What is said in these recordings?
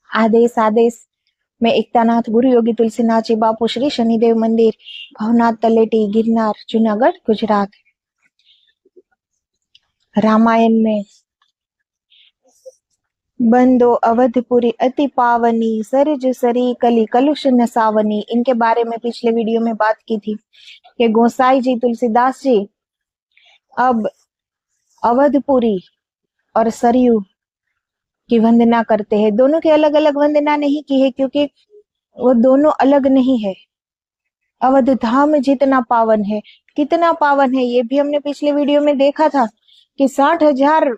आदेश आदेश में एकतानाथ गुरु योगी तुलसीनाथ जी बापू श्री शनिदेव मंदिर भवनाथ तलेटी गिरनार जूनागढ़ गुजरात। रामायण में बंदो अवधपुरी अति पावनी सरज सरी कली कलुष नसावनी, इनके बारे में पिछले वीडियो में बात की थी कि गोसाई जी तुलसीदास जी अब अवधपुरी और सरयू की वंदना करते हैं। दोनों की अलग अलग वंदना नहीं की है क्योंकि वो दोनों अलग नहीं है। अवध धाम जितना पावन है, कितना पावन है ये भी हमने पिछले वीडियो में देखा था कि 60,000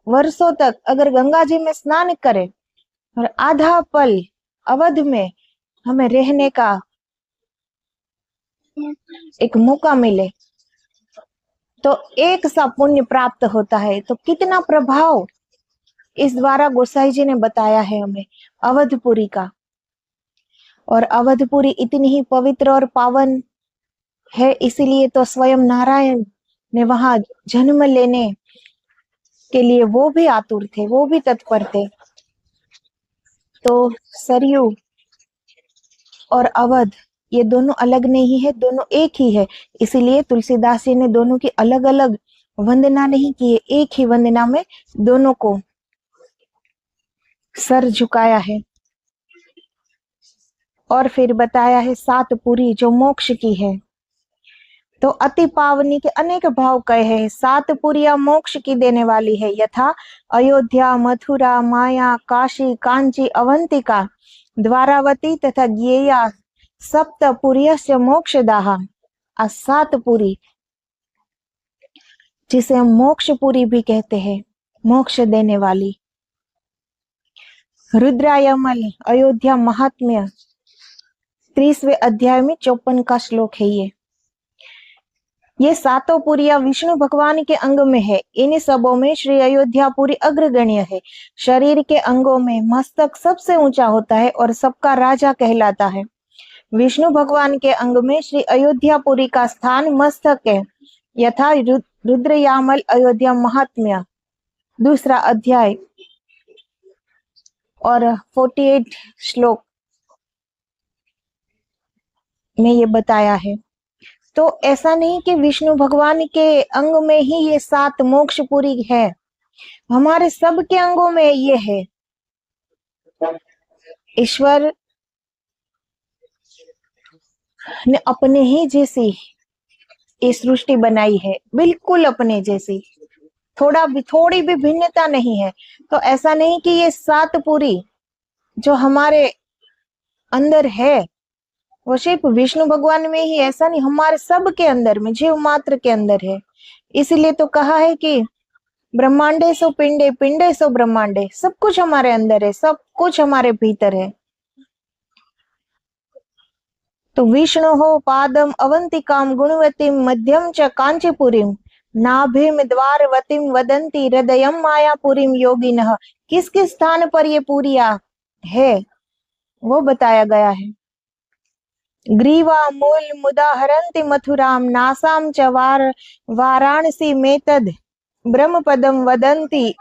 वर्षों तक अगर गंगा जी में स्नान करें और आधा पल अवध में हमें रहने का एक मौका मिले तो एक सा पुण्य प्राप्त होता है। तो कितना प्रभाव इस द्वारा गोसाई जी ने बताया है हमें अवधपुरी का। और अवधपुरी इतनी ही पवित्र और पावन है, इसीलिए तो स्वयं नारायण ने वहां जन्म लेने के लिए वो भी आतुर थे, वो भी तत्पर थे। तो सरयू और अवध ये दोनों अलग नहीं है, दोनों एक ही है। इसीलिए तुलसीदास जी ने दोनों की अलग अलग वंदना नहीं की है, एक ही वंदना में दोनों को सर झुकाया है। और फिर बताया है सात पुरी जो मोक्ष की है। तो अति पावनी के अनेक भाव कहे हैं। सात पुरिया मोक्ष की देने वाली है, यथा अयोध्या, मथुरा, माया, काशी, कांची, अवंतिका, द्वारावती तथा ज्ञेया सप्त पुर्यस्य मोक्षदाहा। सात पुरी जिसे हम मोक्षपुरी भी कहते हैं, मोक्ष देने वाली। रुद्रायमल अयोध्या महात्म्य 30वें अध्याय में 54 का श्लोक है। ये सातों पुरिया विष्णु भगवान के अंग में है। इन सबों में श्री अयोध्यापुरी अग्रगण्य है। शरीर के अंगों में मस्तक सबसे ऊंचा होता है और सबका राजा कहलाता है। विष्णु भगवान के अंग में श्री अयोध्यापुरी का स्थान मस्तक है, यथा रुद्रयामल अयोध्या महात्म्य 2 अध्याय और 48 श्लोक में ये बताया है। तो ऐसा नहीं कि विष्णु भगवान के अंग में ही ये 7 मोक्षपुरी है, हमारे सब के अंगों में ये है। ईश्वर ने अपने ही जैसी ये सृष्टि बनाई है, बिल्कुल अपने जैसी, थोड़ी भी भिन्नता नहीं है। तो ऐसा नहीं कि ये 7 पुरी जो हमारे अंदर है वो सिर्फ विष्णु भगवान में ही, ऐसा नहीं, हमारे सब के अंदर में, जीव मात्र के अंदर है। इसलिए तो कहा है कि ब्रह्मांडे सो पिंडे, पिंडे सो ब्रह्मांडे, सब कुछ हमारे अंदर है, सब कुछ हमारे भीतर है। तो विष्णु हो पादम अवंतिकाम गुणवतीम मध्यम च कांचीपुरीम नाभिम द्वारवतीम वदंती हृदयम मायापुरीम योगिनः। किस किस स्थान पर ये पूरिया है वो बताया गया है। ग्रीवा मूल मुदाहरन्ति मथुराम नासाम च वाराणसी मेतद ब्रह्म पदम वदन्ति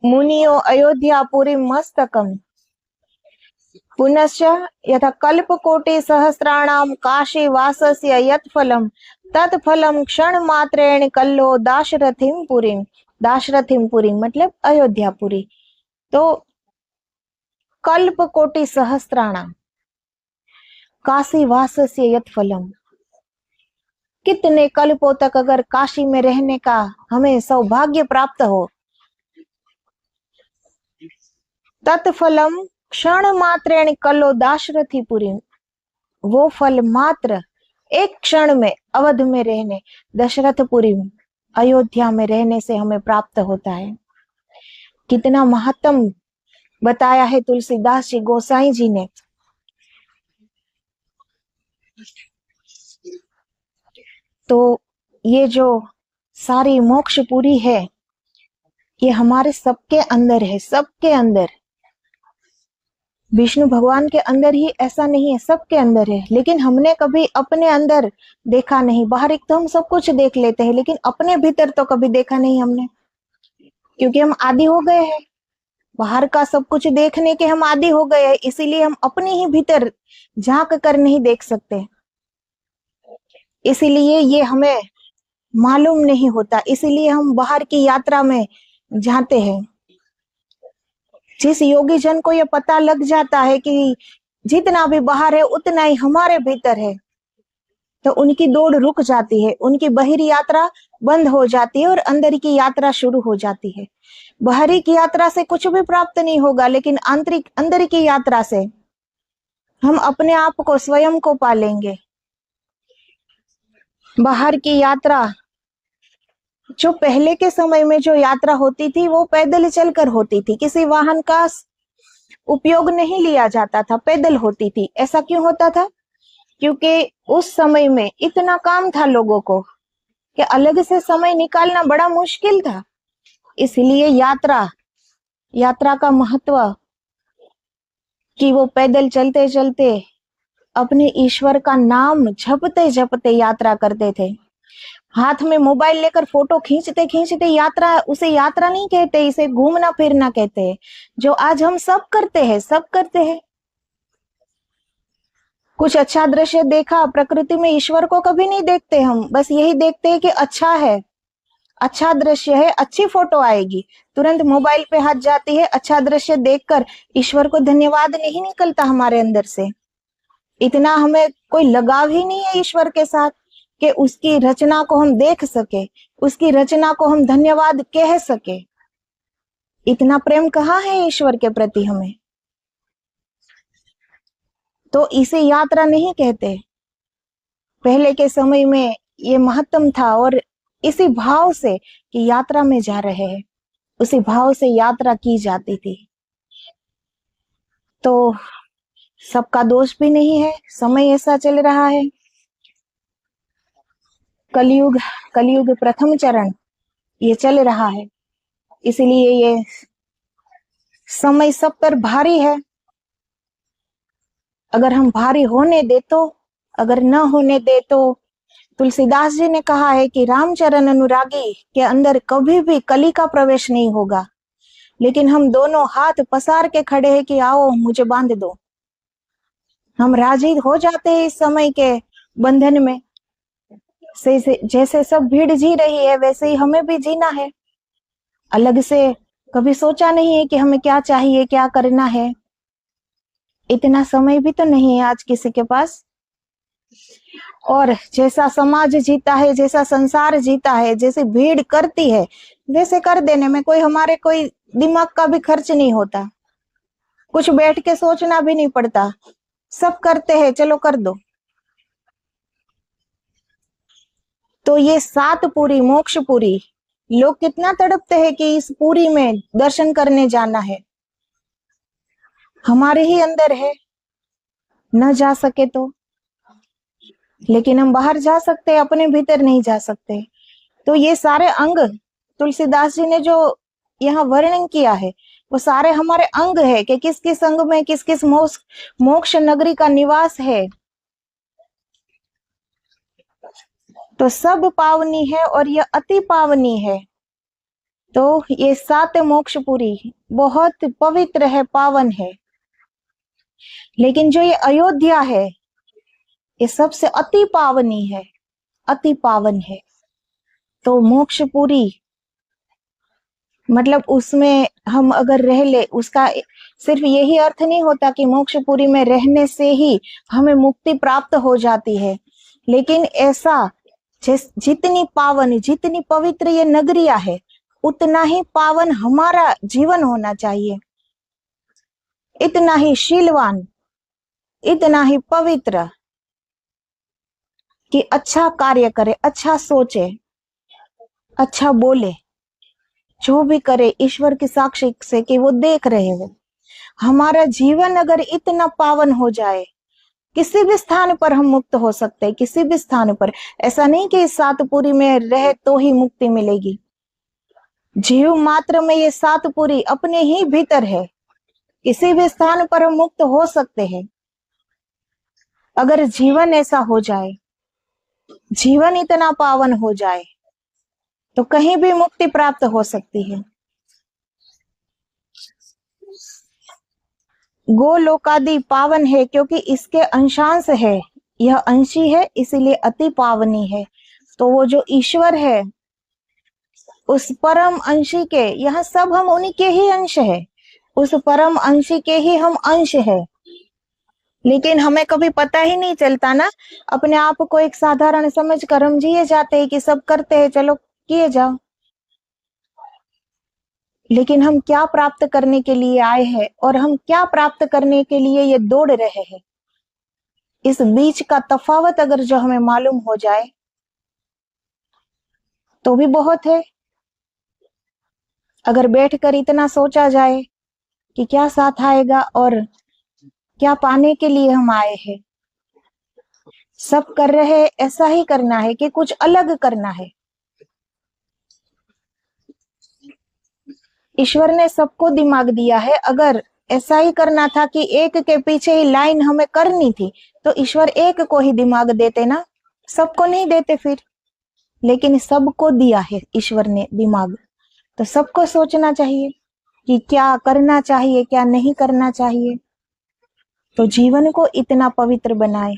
मुनियो अयोध्यापुरी मस्तकम। पुनश्च यथा कल्पकोटि सहस्राणाम काशी वासस्य यत्फलम तत्फलम क्षण मात्रेण कल्लो दाशरथिम पुरीम। दाशरथिम पुरी मतलब अयोध्यापुरी। तो कल्पकोटि सहस्राणाम काशी वासस्य यत् फलम, कितने कल्पों तक अगर काशी में रहने का हमें सौभाग्य प्राप्त हो, तत्फलम क्षण मात्रेण कल्लो दाशरथिपुरी, वो फल मात्र एक क्षण में अवध में रहने, दशरथपुरी में, अयोध्या में रहने से हमें प्राप्त होता है। कितना महत्तम बताया है तुलसीदास जी गोसाई जी ने। तो ये जो सारी मोक्ष पूरी है ये हमारे सबके अंदर है, सबके अंदर। विष्णु भगवान के अंदर ही ऐसा नहीं है, सबके अंदर है, लेकिन हमने कभी अपने अंदर देखा नहीं। बाहर एक तो हम सब कुछ देख लेते हैं लेकिन अपने भीतर तो कभी देखा नहीं हमने, क्योंकि हम आदी हो गए हैं। बाहर का सब कुछ देखने के हम आदी हो गए हैं, इसीलिए हम अपने ही भीतर झांक कर नहीं देख सकते। इसीलिए ये हमें मालूम नहीं होता, इसीलिए हम बाहर की यात्रा में जाते हैं। जिस योगी जन को ये पता लग जाता है कि जितना भी बाहर है उतना ही हमारे भीतर है, तो उनकी दौड़ रुक जाती है, उनकी बाहरी यात्रा बंद हो जाती है और अंदर की यात्रा शुरू हो जाती है। बाहरी की यात्रा से कुछ भी प्राप्त नहीं होगा, लेकिन आंतरिक अंदर की यात्रा से हम अपने आप को, स्वयं को पालेंगे। बाहर की यात्रा, जो पहले के समय में जो यात्रा होती थी वो पैदल चलकर होती थी, किसी वाहन का उपयोग नहीं लिया जाता था, पैदल होती थी। ऐसा क्यों होता था? क्योंकि उस समय में इतना काम था लोगों को कि अलग से समय निकालना बड़ा मुश्किल था। इसलिए यात्रा का महत्व कि वो पैदल चलते चलते अपने ईश्वर का नाम जपते जपते यात्रा करते थे। हाथ में मोबाइल लेकर फोटो खींचते खींचते यात्रा, उसे यात्रा नहीं कहते, इसे घूमना फिरना कहते हैं, जो आज हम सब करते हैं, सब करते हैं। कुछ अच्छा दृश्य देखा, प्रकृति में ईश्वर को कभी नहीं देखते हम, बस यही देखते हैं कि अच्छा है, अच्छा दृश्य है, अच्छी फोटो आएगी, तुरंत मोबाइल पे हाथ जाती है। अच्छा दृश्य देखकर ईश्वर को धन्यवाद नहीं निकलता हमारे अंदर से। इतना हमें कोई लगाव ही नहीं है ईश्वर के साथ कि उसकी रचना को हम देख सके, उसकी रचना को हम धन्यवाद कह सके। इतना प्रेम कहाँ है ईश्वर के प्रति हमें? तो इसे यात्रा नहीं कहते। पहले के समय में ये महत्तम था, और इसी भाव से कि यात्रा में जा रहे हैं, उसी भाव से यात्रा की जाती थी। तो सबका दोष भी नहीं है, समय ऐसा चल रहा है। कलयुग प्रथम चरण ये चल रहा है, इसलिए ये समय सब पर भारी है। अगर हम भारी होने दे तो, अगर न होने दे तो, तुलसीदास जी ने कहा है कि रामचरण अनुरागी के अंदर कभी भी कली का प्रवेश नहीं होगा। लेकिन हम दोनों हाथ पसार के खड़े हैं कि आओ मुझे बांध दो। हम राजी हो जाते हैं इस समय के बंधन में। जैसे सब भीड़ जी रही है वैसे ही हमें भी जीना है। अलग से कभी सोचा नहीं है कि हमें क्या चाहिए, क्या करना है। इतना समय भी तो नहीं है आज किसी के पास। और जैसा समाज जीता है, जैसा संसार जीता है, जैसे भीड़ करती है वैसे कर देने में कोई दिमाग का भी खर्च नहीं होता, कुछ बैठ के सोचना भी नहीं पड़ता, सब करते हैं, चलो कर दो। तो ये 7 पूरी, मोक्ष पूरी, लोग कितना तड़पते हैं कि इस पूरी में दर्शन करने जाना है। हमारे ही अंदर है, न जा सके तो, लेकिन हम बाहर जा सकते हैं, अपने भीतर नहीं जा सकते। तो ये सारे अंग तुलसीदास जी ने जो यहाँ वर्णन किया है वो सारे हमारे अंग है कि किस किस अंग में किस किस मोक्ष नगरी का निवास है। तो सब पावनी है और ये अति पावनी है। तो ये 7 मोक्षपुरी बहुत पवित्र है, पावन है। लेकिन जो ये अयोध्या है ये सबसे अति पावनी है, अति पावन है। तो मोक्षपुरी मतलब उसमें हम अगर रह ले, उसका सिर्फ यही अर्थ नहीं होता कि मोक्षपुरी में रहने से ही हमें मुक्ति प्राप्त हो जाती है। लेकिन ऐसा जितनी पावन, जितनी पवित्र ये नगरिया है, उतना ही पावन हमारा जीवन होना चाहिए, इतना ही शीलवान, इतना ही पवित्र कि अच्छा कार्य करे, अच्छा सोचे, अच्छा बोले, जो भी करे ईश्वर के साक्षी से कि वो देख रहे हो। हमारा जीवन अगर इतना पावन हो जाए, किसी भी स्थान पर हम मुक्त हो सकते हैं, किसी भी स्थान पर। ऐसा नहीं कि इस 7 पूरी में रहे तो ही मुक्ति मिलेगी। जीव मात्र में ये 7 पूरी अपने ही भीतर है, किसी भी स्थान पर हम मुक्त हो सकते हैं। अगर जीवन ऐसा हो जाए, जीवन इतना पावन हो जाए, तो कहीं भी मुक्ति प्राप्त हो सकती है। गोलोकादि पावन है क्योंकि इसके अंशांश है, यह अंशी है इसीलिए अति पावनी है। तो वो जो ईश्वर है उस परम अंशी के, यहाँ सब हम उन्हीं के ही अंश है, उस परम अंशी के ही हम अंश है। लेकिन हमें कभी पता ही नहीं चलता ना, अपने आप को एक साधारण समझ कर हम जिए जाते हैं कि सब करते हैं चलो किए जाओ। लेकिन हम क्या प्राप्त करने के लिए आए हैं और हम क्या प्राप्त करने के लिए ये दौड़ रहे हैं, इस बीच का तफावत अगर जो हमें मालूम हो जाए तो भी बहुत है। अगर बैठकर इतना सोचा जाए कि क्या साथ आएगा और क्या पाने के लिए हम आए हैं, सब कर रहे हैं ऐसा ही करना है कि कुछ अलग करना है। ईश्वर ने सबको दिमाग दिया है, अगर ऐसा ही करना था कि एक के पीछे ही लाइन हमें करनी थी तो ईश्वर एक को ही दिमाग देते ना, सबको नहीं देते फिर। लेकिन सबको दिया है ईश्वर ने दिमाग, तो सबको सोचना चाहिए कि क्या करना चाहिए क्या नहीं करना चाहिए, तो जीवन को इतना पवित्र बनाए।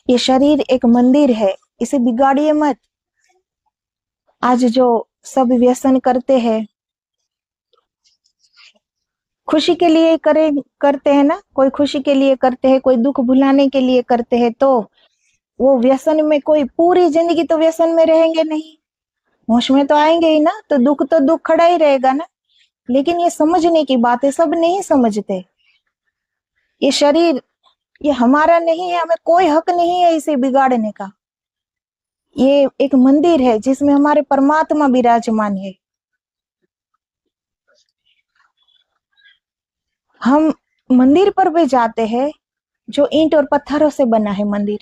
ये शरीर एक मंदिर है, इसे बिगाड़िए मत। आज जो सब व्यसन करते हैं, खुशी के लिए करते हैं ना, कोई खुशी के लिए करते हैं, कोई दुख भुलाने के लिए करते हैं, तो वो व्यसन में कोई पूरी जिंदगी तो व्यसन में रहेंगे नहीं, होश में तो आएंगे ही ना, तो दुख खड़ा ही रहेगा ना। लेकिन ये समझने की बात है, सब नहीं समझते। ये शरीर ये हमारा नहीं है, हमें कोई हक नहीं है इसे बिगाड़ने का। ये एक मंदिर है जिसमें हमारे परमात्मा विराजमान है। हम मंदिर पर भी जाते हैं जो ईंट और पत्थरों से बना है मंदिर,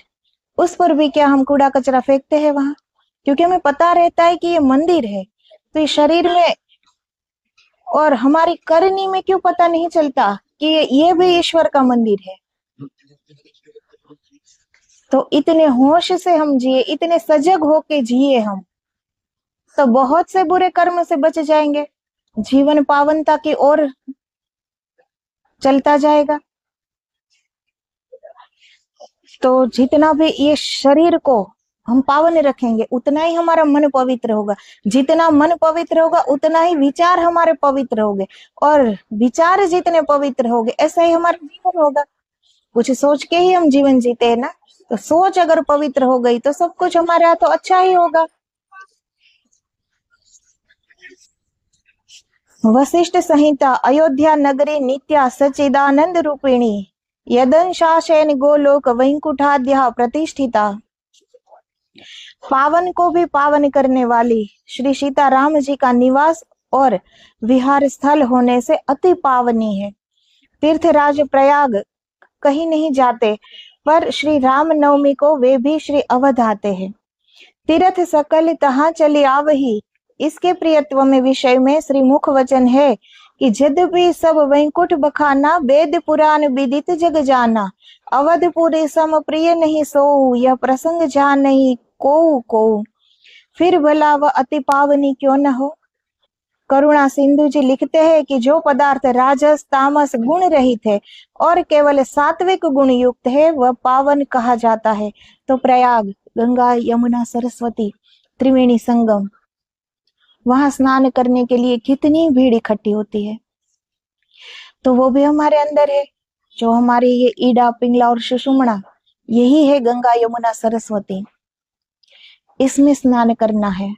उस पर भी क्या हम कूड़ा कचरा फेंकते हैं वहां, क्योंकि हमें पता रहता है कि ये मंदिर है। तो ये शरीर में और हमारी करनी में क्यों पता नहीं चलता कि ये भी ईश्वर का मंदिर है। तो इतने होश से हम जिए, इतने सजग होके जिए हम, तो बहुत से बुरे कर्म से बच जाएंगे, जीवन पावनता की ओर चलता जाएगा। तो जितना भी ये शरीर को हम पावन रखेंगे उतना ही हमारा मन पवित्र होगा, जितना मन पवित्र होगा उतना ही विचार हमारे पवित्र होंगे, और विचार जितने पवित्र होंगे ऐसा ही हमारा जीवन होगा। कुछ सोच के ही हम जीवन जीते हैं ना, तो सोच अगर पवित्र हो गई तो सब कुछ हमारे यहाँ तो अच्छा ही होगा। वशिष्ठ संहिता अयोध्या नगरी नित्या सच्चिदानंद रूपिणी यदंशाशेन गोलोक वैकुंठाद्या प्रतिष्ठिता। पावन को भी पावन करने वाली श्री सीताराम जी का निवास और विहार स्थल होने से अति पावनी है। तीर्थराज प्रयाग कहीं नहीं जाते, पर श्री राम नवमी को वे भी श्री अवध आते हैं। तीर्थ सकल तहाँ चले आवही, इसके प्रियत्व में विषय में श्री मुख वचन है कि यद्यपि सब वैकुंठ बखाना, वेद पुराण विदित जग जाना, अवधपुरी सम प्रिय नहीं सोऊ, यह प्रसंग जान नहीं को फिर भला वह अति पावनी क्यों न हो। करुणा सिंधु जी लिखते हैं कि जो पदार्थ राजस तामस गुण रहित है और केवल सात्विक गुण युक्त है वह पावन कहा जाता है। तो प्रयाग, गंगा यमुना सरस्वती त्रिवेणी संगम, वहां स्नान करने के लिए कितनी भीड़ इकट्ठी होती है, तो वो भी हमारे अंदर है। जो हमारी ये ईडा पिंगला और सुषुम्ना, यही है गंगा यमुना सरस्वती, इसमें स्नान करना है।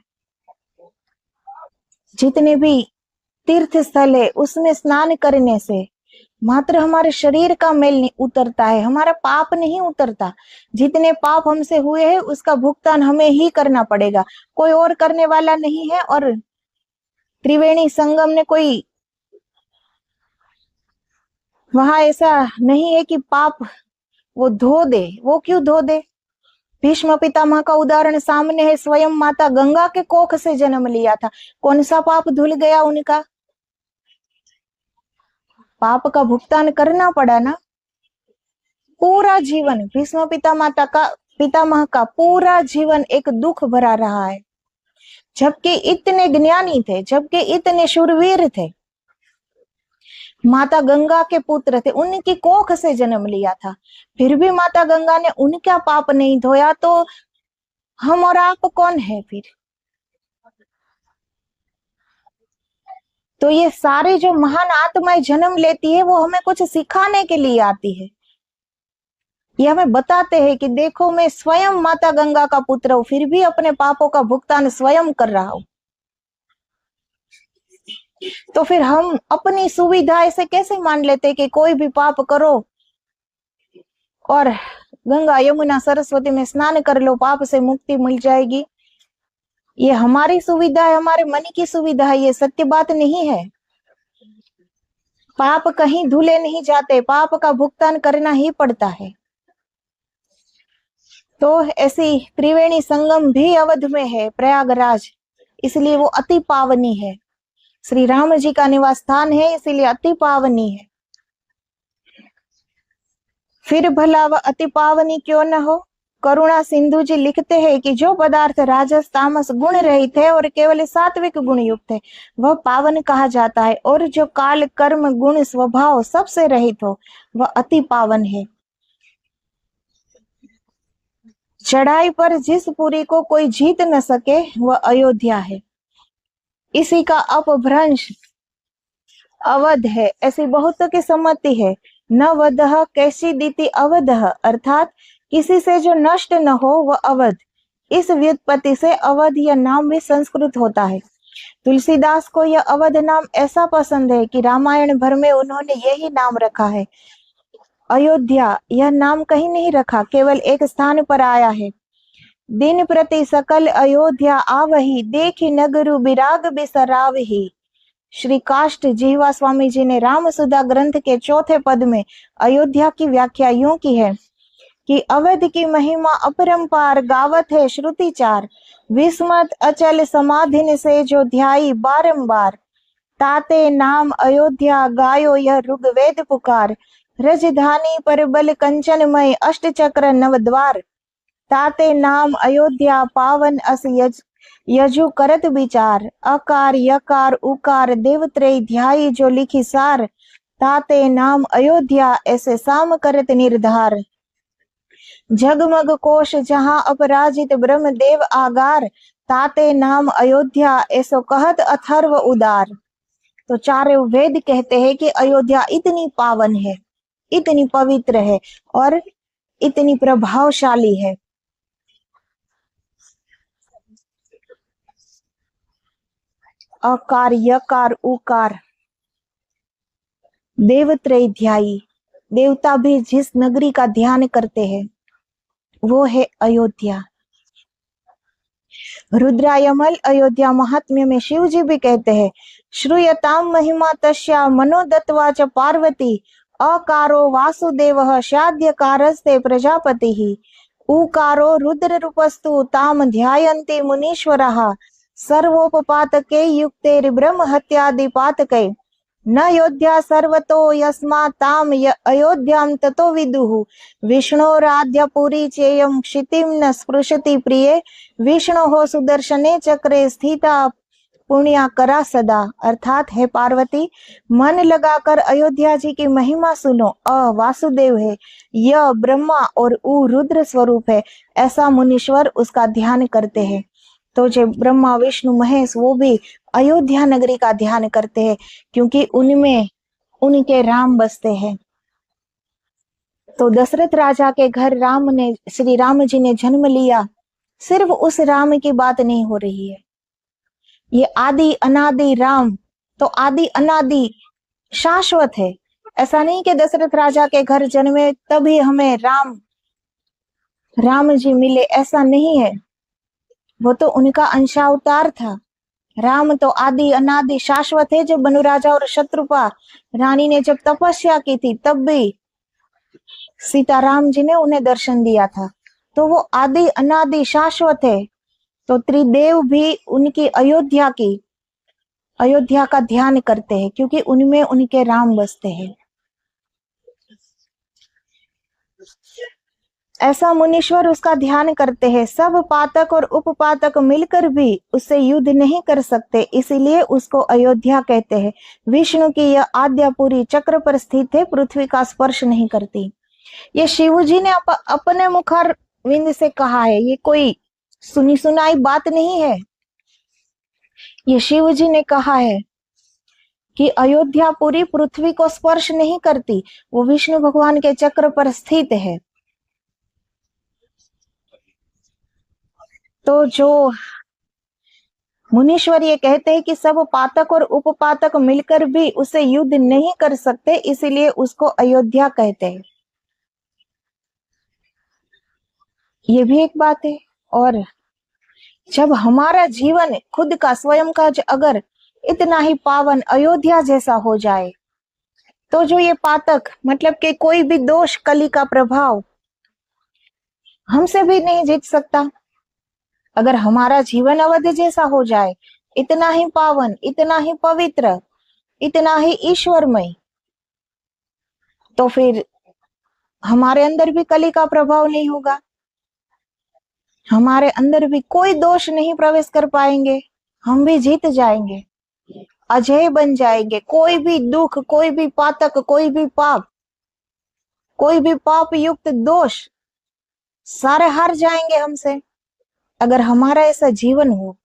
जितने भी तीर्थ स्थल है उसमें स्नान करने से मात्र हमारे शरीर का मेल नहीं उतरता है, हमारा पाप नहीं उतरता। जितने पाप हमसे हुए हैं उसका भुगतान हमें ही करना पड़ेगा, कोई और करने वाला नहीं है। और त्रिवेणी संगम ने कोई वहां ऐसा नहीं है कि पाप वो धो दे, वो क्यों धो दे। भीष्म पितामह का उदाहरण सामने है, स्वयं माता गंगा के कोख से जन्म लिया था, कौन सा पाप धुल गया उनका, पाप का भुगतान करना पड़ा ना। पूरा जीवन भीष्म पितामह का पूरा जीवन एक दुख भरा रहा है, जबकि इतने ज्ञानी थे, जबकि इतने शूरवीर थे, माता गंगा के पुत्र थे, उनकी कोख से जन्म लिया था, फिर भी माता गंगा ने उनका पाप नहीं धोया, तो हम और आप कौन है फिर? तो ये सारी जो महान आत्माएं जन्म लेती है, वो हमें कुछ सिखाने के लिए आती है। ये हमें बताते हैं कि देखो, मैं स्वयं माता गंगा का पुत्र हूँ, फिर भी अपने पापों का भुगतान स्वयं कर रहा हूँ। तो फिर हम अपनी सुविधा ऐसे कैसे मान लेते कि कोई भी पाप करो और गंगा यमुना सरस्वती में स्नान कर लो, पाप से मुक्ति मिल जाएगी। ये हमारी सुविधा है, हमारे मन की सुविधा है, ये सत्य बात नहीं है। पाप कहीं धुले नहीं जाते, पाप का भुगतान करना ही पड़ता है। तो ऐसी त्रिवेणी संगम भी अवध में है, प्रयागराज, इसलिए वो अति पावनी है। श्री राम जी का निवास स्थान है, इसीलिए अति पावनी है। फिर भला वह अति पावनी क्यों न हो? करुणा सिंधु जी लिखते हैं कि जो पदार्थ राजस तामस गुण रहित है और केवल सात्विक गुण युक्त है, वह पावन कहा जाता है, और जो काल कर्म गुण स्वभाव सबसे रहित हो, वह अति पावन है। चढ़ाई पर जिस पुरी को कोई जीत न सके, वह अयोध्या है। इसी का अपभ्रंश अवध है, ऐसी बहुतों की सम्मति है। न वदह कैसी दीति अवधः, अर्थात किसी से जो नष्ट न हो वह अवध। इस व्युत्पत्ति से अवध यह नाम भी संस्कृत होता है। तुलसीदास को यह अवध नाम ऐसा पसंद है कि रामायण भर में उन्होंने यही नाम रखा है। अयोध्या यह नाम कहीं नहीं रखा, केवल एक स्थान पर आया है। दिन प्रति सकल अयोध्या आवही, देखी नगरु बिराग बिसरावही। श्री काष्ट जीवा स्वामी जी ने रामसुधा ग्रंथ के चौथे पद में अयोध्या की व्याख्या यूं की है कि अवध की महिमा अपरंपार, गावत है श्रुति चार। विस्मत अचल समाधिन से जो ध्याई बारंबार, ताते नाम अयोध्या गायो यह ऋग्वेद पुकार। रजधानी पर बल कंचनमय, अष्ट चक्र नवद्वार, ताते नाम अयोध्या पावन अस यजु करत विचार। अकार यकार उकार देवत्रय ध्याई जो लिखी सार, ताते नाम अयोध्या ऐसे साम करत निर्धार। जगमग कोश जहां अपराजित ब्रह्म देव आगार, ताते नाम अयोध्या ऐसो कहत अथर्व उदार। तो चारों वेद कहते हैं कि अयोध्या इतनी पावन है, इतनी पवित्र है और इतनी प्रभावशाली है। अकार यकार उकार देवत्रय ध्यायी, देवता भी जिस नगरी का ध्यान करते हैं वो है अयोध्या। रुद्रायमल अयोध्या महात्म्य में शिव जी भी कहते हैं, श्रूयताम महिमा तस्या मनोदत्वा च पार्वती, अकारो वासुदेवः शाद्यकारस्ते प्रजापतिः, उकारो रुद्र रूपस्तु ताम ध्यायन्ति मुनीश्वरः, सर्वोपपातके युक्ते ब्रह्म हत्यादि पातके, न योध्या सर्वतो यस्मात् ताम अयोध्यां ततो विदुः, विष्णोराध्य पुरी चेयं क्षितिं न स्पृशति प्रिये, विष्णोः सुदर्शने चक्रे स्थिता पुण्या करा सदा। अर्थात है पार्वती, मन लगाकर अयोध्या जी की महिमा सुनो। वासुदेव है, यह ब्रह्मा और उ रुद्र स्वरूप है, ऐसा मुनीश्वर उसका ध्यान करते हैं। तो जो ब्रह्मा विष्णु महेश वो भी अयोध्या नगरी का ध्यान करते हैं, क्योंकि उनमें उनके राम बसते हैं। तो दशरथ राजा के घर श्री राम जी ने जन्म लिया, सिर्फ उस राम की बात नहीं हो रही है। ये आदि अनादि राम, तो आदि अनादि शाश्वत है। ऐसा नहीं कि दशरथ राजा के घर जन्मे तभी हमें राम जी मिले, ऐसा नहीं है। वो तो उनका अंशावतार था। राम तो आदि अनादि शाश्वत है। जब बनु राजा और शत्रुपा रानी ने जब तपस्या की थी, तब भी सीताराम जी ने उन्हें दर्शन दिया था। तो वो आदि अनादि शाश्वत है। तो त्रिदेव भी उनकी अयोध्या का ध्यान करते हैं, क्योंकि उनमें उनके राम बसते हैं। ऐसा मुनीश्वर उसका ध्यान करते हैं। सब पातक और उपपातक मिलकर भी उससे युद्ध नहीं कर सकते, इसीलिए उसको अयोध्या कहते हैं। विष्णु की यह आद्यापुरी चक्र पर स्थित है, पृथ्वी का स्पर्श नहीं करती। ये शिव जी ने अपने मुखारविंद से कहा है, ये कोई सुनी सुनाई बात नहीं है। ये शिव जी ने कहा है कि अयोध्या पूरी पृथ्वी को स्पर्श नहीं करती, वो विष्णु भगवान के चक्र पर स्थित है। तो जो मुनीश्वर ये कहते हैं कि सब पातक और उपपातक मिलकर भी उसे युद्ध नहीं कर सकते, इसीलिए उसको अयोध्या कहते हैं। ये भी एक बात है। और जब हमारा जीवन खुद का स्वयं का अगर इतना ही पावन अयोध्या जैसा हो जाए, तो जो ये पातक मतलब कि कोई भी दोष, कली का प्रभाव हमसे भी नहीं जीत सकता। अगर हमारा जीवन अवध जैसा हो जाए, इतना ही पावन, इतना ही पवित्र, इतना ही ईश्वरमय, तो फिर हमारे अंदर भी कली का प्रभाव नहीं होगा, हमारे अंदर भी कोई दोष नहीं प्रवेश कर पाएंगे, हम भी जीत जाएंगे, अजय बन जाएंगे। कोई भी दुख, कोई भी पातक, कोई भी पाप, कोई भी पाप युक्त दोष सारे हार जाएंगे हमसे। अगर हमारा ऐसा जीवन हो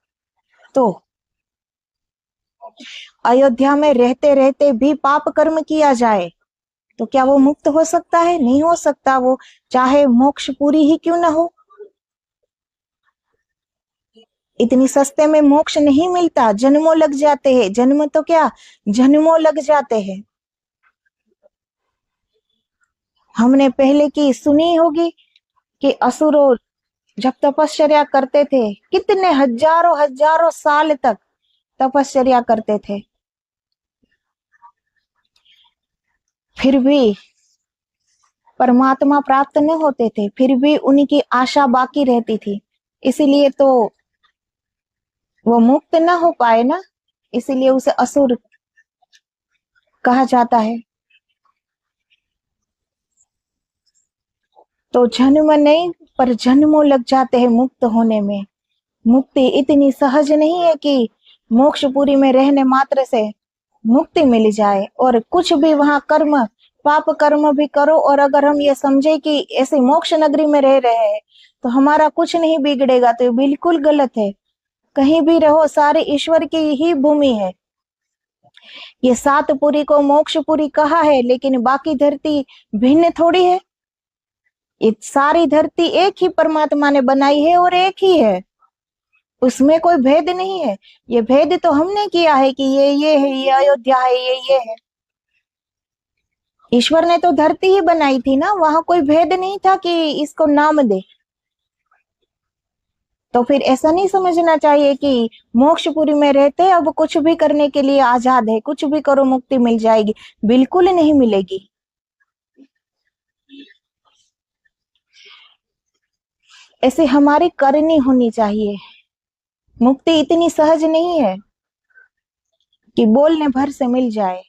तो अयोध्या में रहते रहते भी पाप कर्म किया जाए तो क्या वो मुक्त हो सकता है? नहीं हो सकता। वो चाहे मोक्ष पूरी ही क्यों ना हो, इतनी सस्ते में मोक्ष नहीं मिलता, जन्मों लग जाते हैं। जन्म तो क्या, जन्मों लग जाते हैं। हमने पहले की सुनी होगी कि असुरों जब तपश्चर्या करते थे, कितने हजारों हजारों साल तक तपश्चर्या करते थे, फिर भी परमात्मा प्राप्त न होते थे, फिर भी उनकी आशा बाकी रहती थी। इसीलिए तो वो मुक्त न हो पाए ना, इसीलिए उसे असुर कहा जाता है। तो जन्म नहीं पर जन्मों लग जाते हैं मुक्त होने में। मुक्ति इतनी सहज नहीं है कि मोक्षपुरी में रहने मात्र से मुक्ति मिल जाए और कुछ भी वहां कर्म, पाप कर्म भी करो, और अगर हम ये समझे कि ऐसे मोक्ष नगरी में रह रहे हैं तो हमारा कुछ नहीं बिगड़ेगा, तो ये बिल्कुल गलत है। कहीं भी रहो, सारे ईश्वर की ही भूमि है। ये सातपुरी को मोक्षपुरी कहा है, लेकिन बाकी धरती भिन्न थोड़ी है। ये सारी धरती एक ही परमात्मा ने बनाई है और एक ही है, उसमें कोई भेद नहीं है। ये भेद तो हमने किया है कि ये है, ये अयोध्या है, ये है। ईश्वर ने तो धरती ही बनाई थी ना, वहां कोई भेद नहीं था कि इसको नाम दे। तो फिर ऐसा नहीं समझना चाहिए कि मोक्षपुरी में रहते अब कुछ भी करने के लिए आजाद है, कुछ भी करो मुक्ति मिल जाएगी। बिल्कुल नहीं मिलेगी। ऐसे हमारी करनी होनी चाहिए। मुक्ति इतनी सहज नहीं है कि बोलने भर से मिल जाए,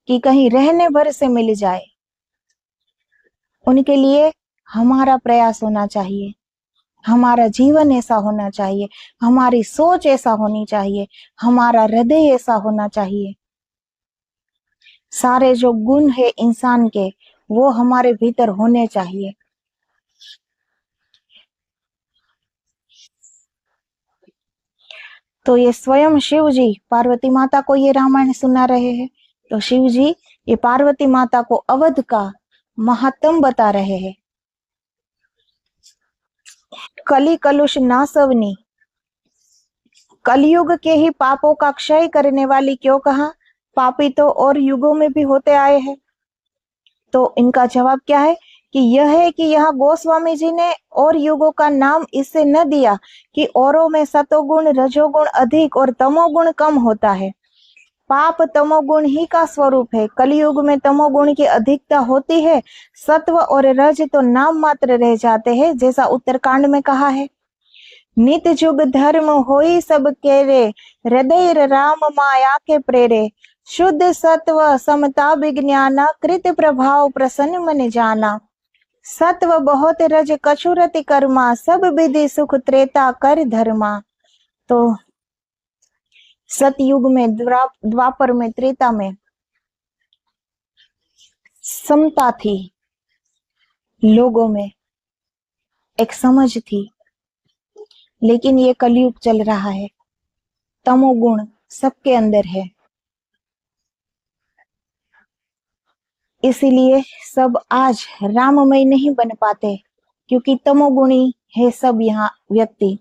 कि कहीं रहने भर से मिल जाए। उनके लिए हमारा प्रयास होना चाहिए, हमारा जीवन ऐसा होना चाहिए, हमारी सोच ऐसा होनी चाहिए, हमारा हृदय ऐसा होना चाहिए। सारे जो गुण है इंसान के, वो हमारे भीतर होने चाहिए। तो ये स्वयं शिव जी पार्वती माता को ये रामायण सुना रहे हैं। तो शिव जी ये पार्वती माता को अवध का महात्म बता रहे हैं। कली कलुष नासवनी, कलयुग के ही पापों का क्षय करने वाली क्यों कहा? पापी तो और युगों में भी होते आए हैं। तो इनका जवाब क्या है कि यह है कि यहाँ गोस्वामी जी ने और युगों का नाम इससे न दिया कि औरों में सतोगुण, रजोगुण अधिक और तमोगुण कम होता है। पाप तमोगुण ही का स्वरूप है। कलयुग में तमोगुण की अधिकता होती है, सत्व और रज तो नाम मात्र रह जाते हैं, जैसा उत्तरकांड में कहा है। नित जुग धर्म होई सब केरे, हृदय राम माया के प्रेरे, शुद्ध सत्व समता विज्ञाना, कृत प्रभाव प्रसन्न मन जाना। सत्व बहुत रज कछुरति कर्मा, सब विधि सुख त्रेता कर धर्मा। तो सतयुग में, द्वापर में, त्रेता में समता थी, लोगों में एक समझ थी। लेकिन ये कलयुग चल रहा है, तमोगुण सबके अंदर है, इसीलिए सब आज राममय नहीं बन पाते, क्योंकि तमोगुणी है सब यहाँ व्यक्ति।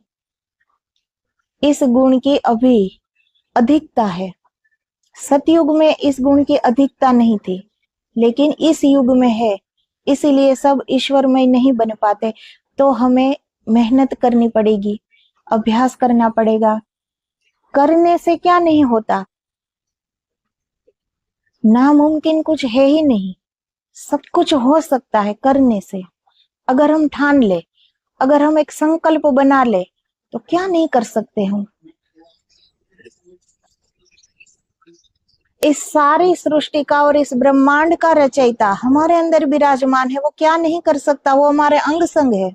इस गुण की अभी अधिकता है। सतयुग में इस गुण की अधिकता नहीं थी, लेकिन इस युग में है, इसीलिए सब ईश्वरमय नहीं बन पाते। तो हमें मेहनत करनी पड़ेगी, अभ्यास करना पड़ेगा। करने से क्या नहीं होता, नामुमकिन कुछ है ही नहीं, सब कुछ हो सकता है करने से। अगर हम ठान ले, अगर हम एक संकल्प बना ले, तो क्या नहीं कर सकते हम। इस सारी सृष्टि का और इस ब्रह्मांड का रचयिता हमारे अंदर विराजमान है, वो क्या नहीं कर सकता, वो हमारे अंग संग है।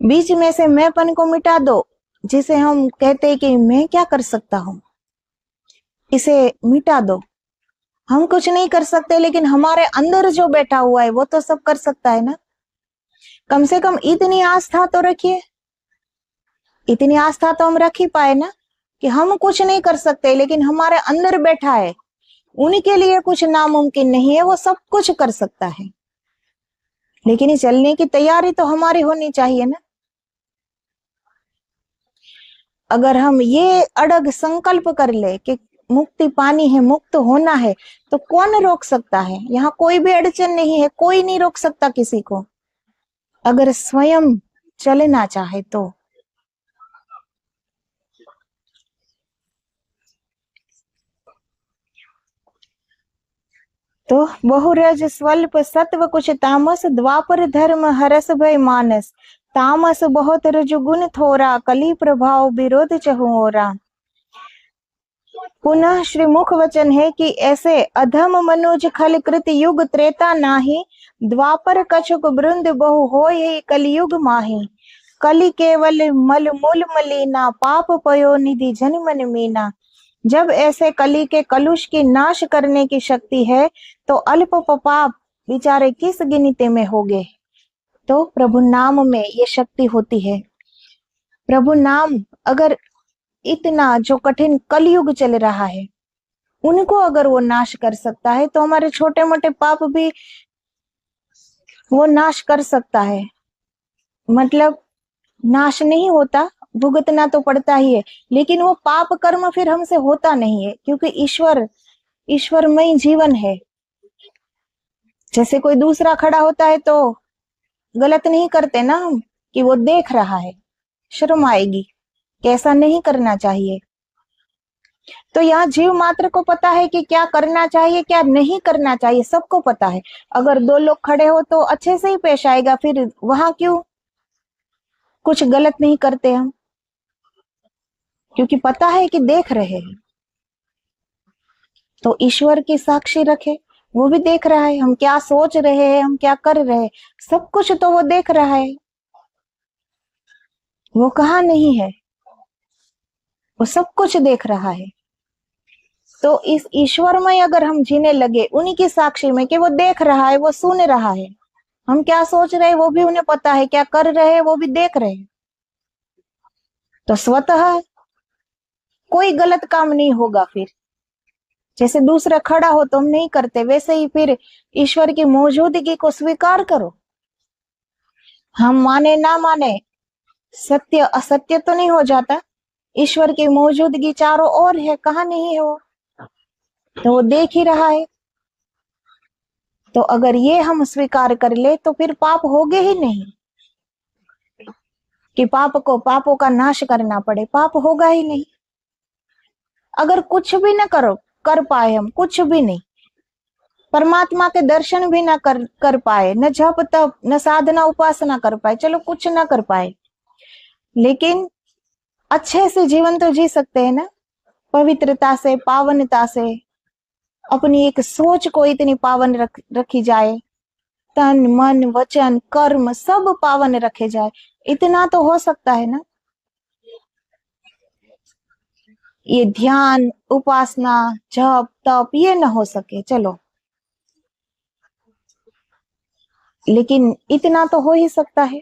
बीच में से मैंपन को मिटा दो, जिसे हम कहते हैं कि मैं क्या कर सकता हूं, इसे मिटा दो। हम कुछ नहीं कर सकते, लेकिन हमारे अंदर जो बैठा हुआ है वो तो सब कर सकता है ना। कम से कम इतनी आस्था तो रखिए, इतनी आस्था तो हम रख ही पाए ना, कि हम कुछ नहीं कर सकते, लेकिन हमारे अंदर बैठा है, उनके लिए कुछ नामुमकिन नहीं है, वो सब कुछ कर सकता है। लेकिन चलने की तैयारी तो हमारी होनी चाहिए ना। अगर हम ये अड़ग संकल्प कर ले कि मुक्ति पानी है, मुक्त होना है, तो कौन रोक सकता है। यहाँ कोई भी अड़चन नहीं है, कोई नहीं रोक सकता किसी को, अगर स्वयं चलना चाहे तो। तो बहुरज स्वल्प सत्व कुछ तामस, द्वापर धर्म हरस भय मानस। तामस बहुत रजुगुण थोरा, कली प्रभाव विरोध चहुओरा। पुनः श्री मुख वचन है कि ऐसे अधम मनुज खल कृत युग त्रेता नाही, द्वापर कछुक वृंद बहु होय कलियुग माही। कलि केवल मल मूल मलीना, पाप पयो निधि जन मन मीना। जब ऐसे कली के कलुष की नाश करने की शक्ति है, तो अल्प पाप बेचारे किस गिनती में होंगे। तो प्रभु नाम में ये शक्ति होती है। प्रभु नाम अगर इतना जो कठिन कलयुग चल रहा है, उनको अगर वो नाश कर सकता है, तो हमारे छोटे मोटे पाप भी वो नाश कर सकता है। मतलब नाश नहीं होता, भुगतना तो पड़ता ही है, लेकिन वो पाप कर्म फिर हमसे होता नहीं है, क्योंकि ईश्वरमय जीवन है। जैसे कोई दूसरा खड़ा होता है तो गलत नहीं करते ना हम, कि वो देख रहा है, शर्म आएगी, कैसा नहीं करना चाहिए। तो यहाँ जीव मात्र को पता है कि क्या करना चाहिए, क्या नहीं करना चाहिए, सबको पता है। अगर दो लोग खड़े हो तो अच्छे से ही पेश आएगा, फिर वहां क्यों कुछ गलत नहीं करते हम, क्योंकि पता है कि देख रहे हैं। तो ईश्वर की साक्षी रखे, वो भी देख रहा है हम क्या सोच रहे हैं, हम क्या कर रहे हैं, सब कुछ तो वो देख रहा है। वो कहाँ नहीं है, वो सब कुछ देख रहा है। तो इस ईश्वर में अगर हम जीने लगे उन्हीं की साक्षी में, कि वो देख रहा है, वो सुन रहा है, हम क्या सोच रहे हैं वो भी उन्हें पता है, क्या कर रहे हैं वो भी देख रहे हैं, तो स्वतः कोई गलत काम नहीं होगा। फिर जैसे दूसरा खड़ा हो तो हम नहीं करते, वैसे ही फिर ईश्वर की मौजूदगी को स्वीकार करो। हम माने ना माने, सत्य असत्य तो नहीं हो जाता। ईश्वर की मौजूदगी चारों ओर है, कहाँ नहीं है वो, तो वो देख ही रहा है। तो अगर ये हम स्वीकार कर ले तो फिर पाप होगे ही नहीं, कि पापों का नाश करना पड़े, पाप होगा ही नहीं। अगर कुछ भी न करो, कर पाए हम कुछ भी नहीं, परमात्मा के दर्शन भी ना कर पाए, न जप तप न साधना उपासना कर पाए, चलो कुछ ना कर पाए, लेकिन अच्छे से जीवन तो जी सकते हैं ना। पवित्रता से, पावनता से अपनी एक सोच को इतनी पावन रखी जाए तन मन वचन कर्म सब पावन रखे जाए, इतना तो हो सकता है ना। ये ध्यान उपासना जप तप ये न हो सके चलो, लेकिन इतना तो हो ही सकता है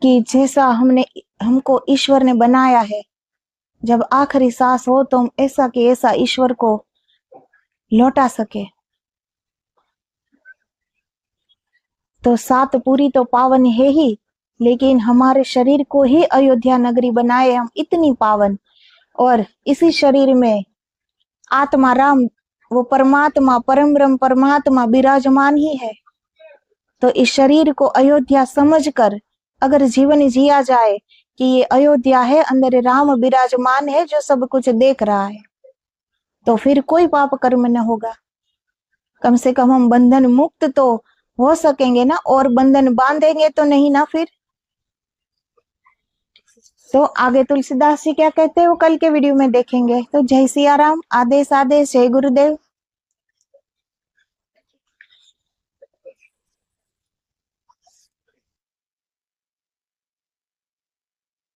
कि जैसा हमको ईश्वर ने बनाया है, जब आखिरी सांस हो तो हम ऐसा कि ऐसा ईश्वर को लौटा सके। तो सात पूरी तो पावन है ही, लेकिन हमारे शरीर को ही अयोध्या नगरी बनाए हम इतनी पावन, और इसी शरीर में आत्मा राम, वो परमात्मा परम ब्रह्म परमात्मा विराजमान ही है। तो इस शरीर को अयोध्या समझकर अगर जीवन जिया जाए कि ये अयोध्या है, अंदर राम विराजमान है जो सब कुछ देख रहा है, तो फिर कोई पाप कर्म न होगा। कम से कम हम बंधन मुक्त तो हो सकेंगे ना, और बंधन बांधेंगे तो नहीं ना फिर। तो आगे तुलसीदास जी क्या कहते हैं वो कल के वीडियो में देखेंगे। तो जय सिया राम, आदेश आदेश, जय गुरुदेव।